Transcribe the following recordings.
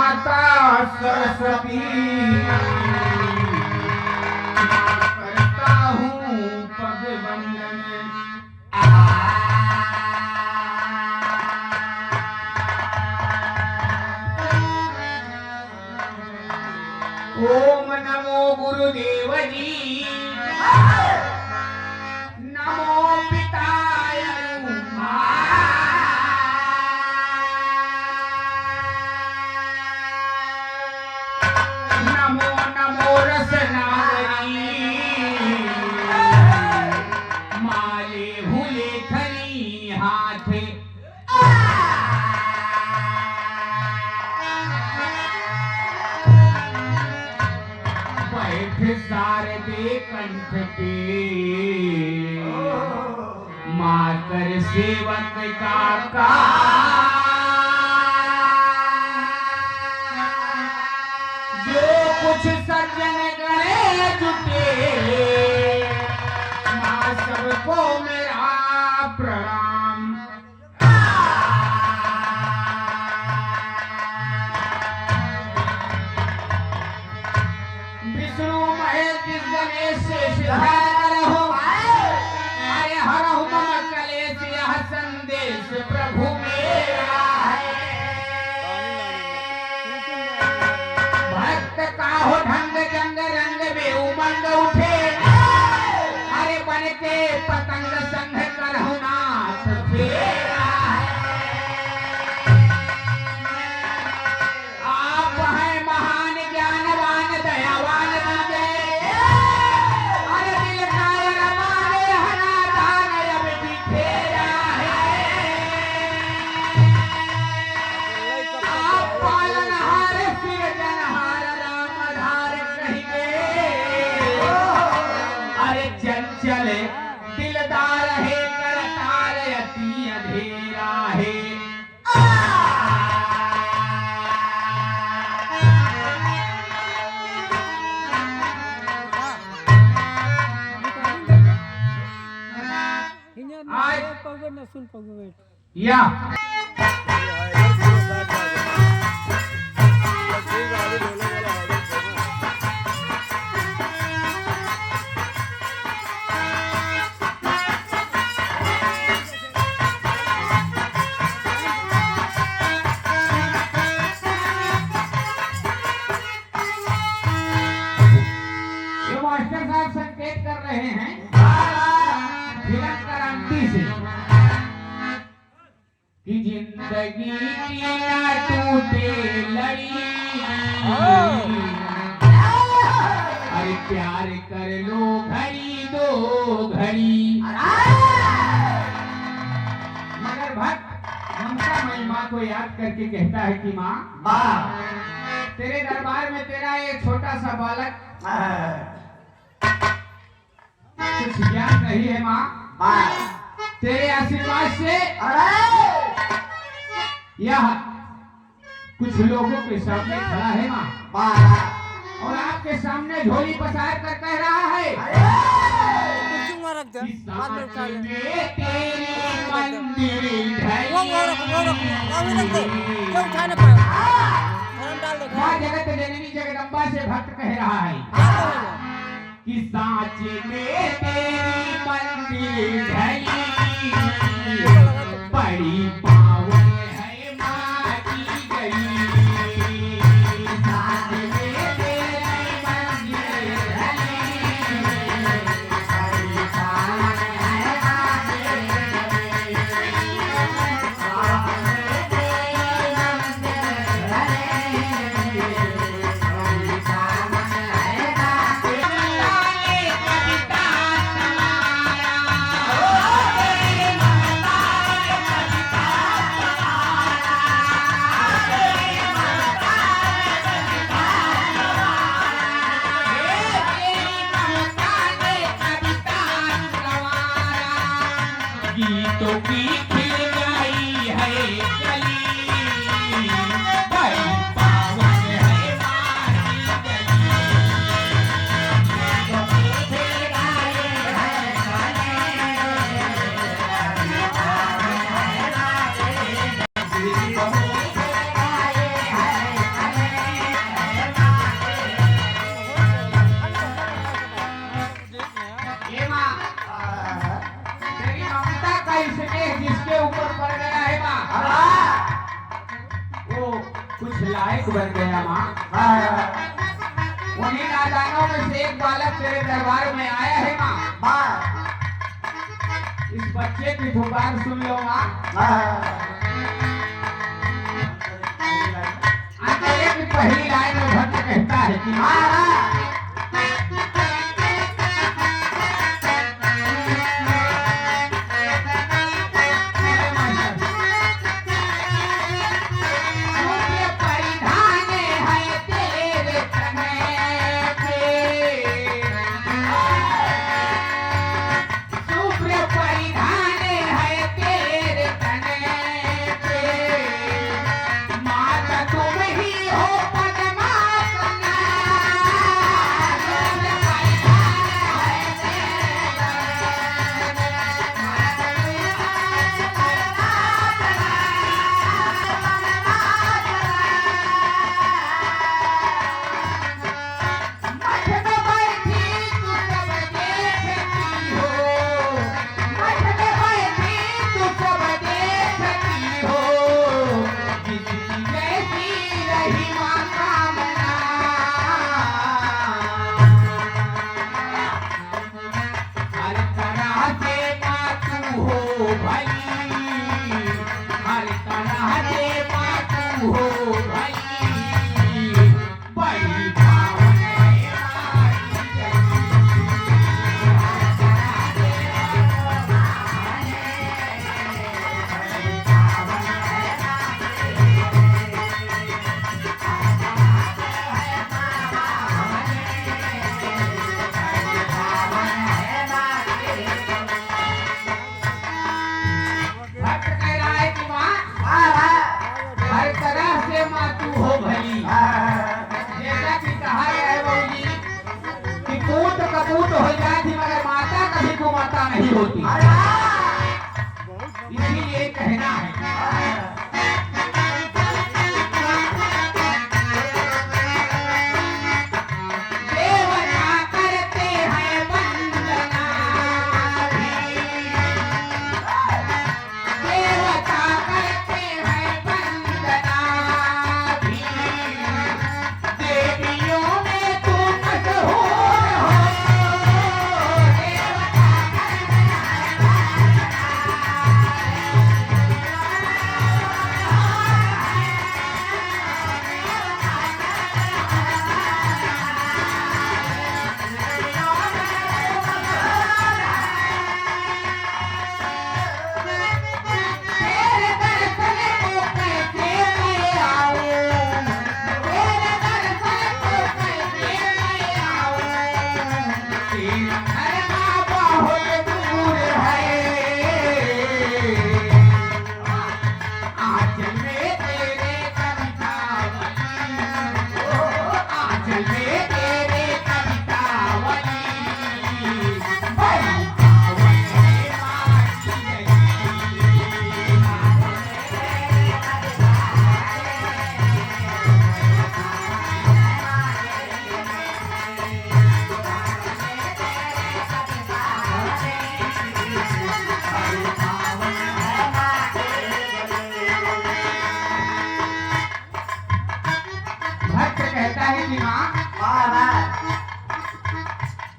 माता सरस्वती करता हूँ पग वंदन। ओम नमो गुरुदेव जी, नमो पिताय नमो नमो रसनावरी, माले हुले खरी हाथ। बैठ शारदे कंठ पे, मातर सेवक का जो कुछ सज्जन गणे जुटे, मां सबको मेरा प्रणाम। विष्णु महेश गणेश सिद्धार्थ हो, अरे हरहु मम कलेश, यह संदेश प्रभु मेरा है। भक्त का हो ढंग जंग रंग में उमंग उठे, अरे बन के पतंग संग करहु नाथ फेरा है। आप हैं महान ज्ञानवान दयावान विजय, अरे दिल का रमाने हना दान अब बिखेरा है। आप पालनहार सृजनहार राम धार कहिए, अरे चंचल दिलदार है करतार अति अंधेरा है। या ये मास्टर साहब संकेत कर रहे हैं फिल्म क्रांति से कि जिंदगी की ना टूटे लड़ी, अरे प्यार कर लो घड़ी दो घड़ी। मगर भक्त ममता महिमा को याद करके कहता है कि माँ, तेरे दरबार में तेरा ये छोटा सा बालक कुछ ज्ञान नहीं है माँ, तेरे आशीर्वाद से यह कुछ लोगों के सामने खड़ा है माँ, और आपके सामने झोली पसार कर कह रहा है कि साथ में तेरी मंदिर माँ जगत जननी जगदम्बा से भक्त कह रहा है कि साँच में तेरी मंदिर ढली, बड़ी पावन है माँ की गली। साँच में तेरी मंदिर ढली, बड़ी पावन है माँ की गली। साँच में तेरी मंदिर ढली, बड़ी पावन है माँ की गीतों की खिल गई है गली, बड़ी पावन है माँ की गली। स्नेह जिसके ऊपर पड़ गया है माँ, वो कुछ लायक बन गया माँ। उन्हीं नादानों में से एक बालक तेरे दरबार में आया है माँ। इस बच्चे की पुकार सुन लो माँ। अंतरे की पहली लाइन में भक्त कहता है कि नहीं होती, इसीलिए कहना है देवता करते हैं वंदना भी, देवता करते हैं वंदना भी, देवियों में तू मशहूर हो।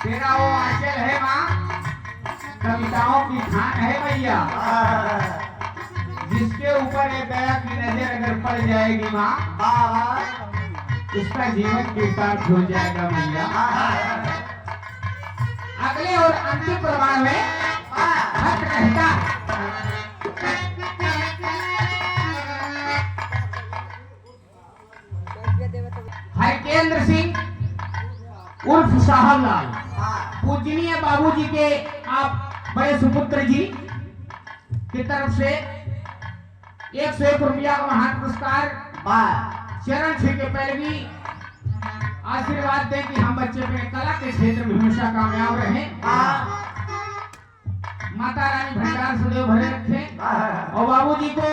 तेरा वो आंचल है माँ, कविताओं की खान है भैया, जिसके ऊपर एक दया की नजर अगर पड़ जाएगी माँ, उसका जीवन के साथ हो जाएगा भैया। अगले और अंतिम प्रमाण में भक्त कहता हरकेंद्र सिंह उर्फ साहबलाल, पूजनीय बाबूजी के आप बड़े सुपुत्र जी की तरफ से 101 रुपया का महान पुरस्कार चरण छू के पहले भी आशीर्वाद दें कि हम बच्चे अपने कला के क्षेत्र में हमेशा कामयाब रहें, माता रानी भंडार सदैव भरे रखें और बाबूजी को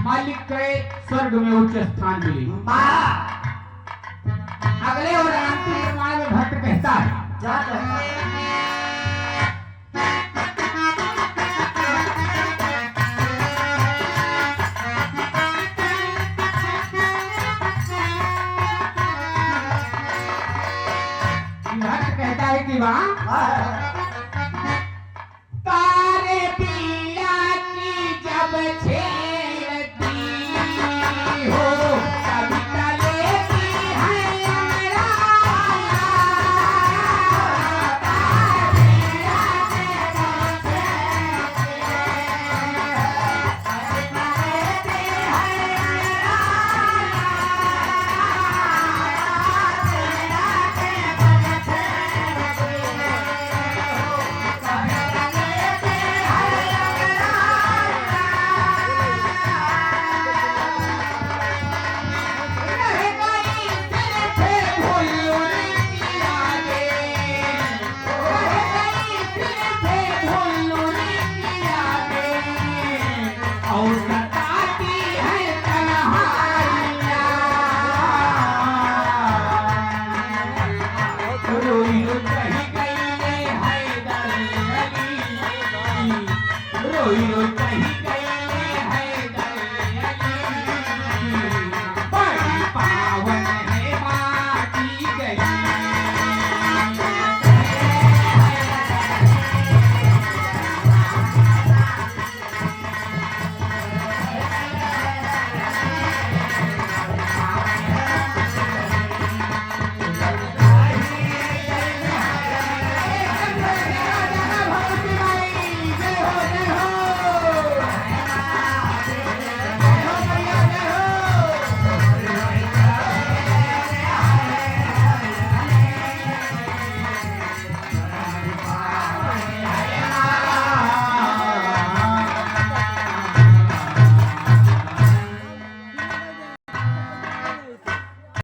मालिक के स्वर्ग में उच्च स्थान मिले। अगले और अंतिम प्रमाण में भक्त कहता है जी बा तारे पिया की जब छेड़ती हो कविता लेती है अंगराया तारे पिया की जब छेड़ती कविता लेती है और सताती है तन्हाइयाँ रोई कही गई है हैदर अली रोई कही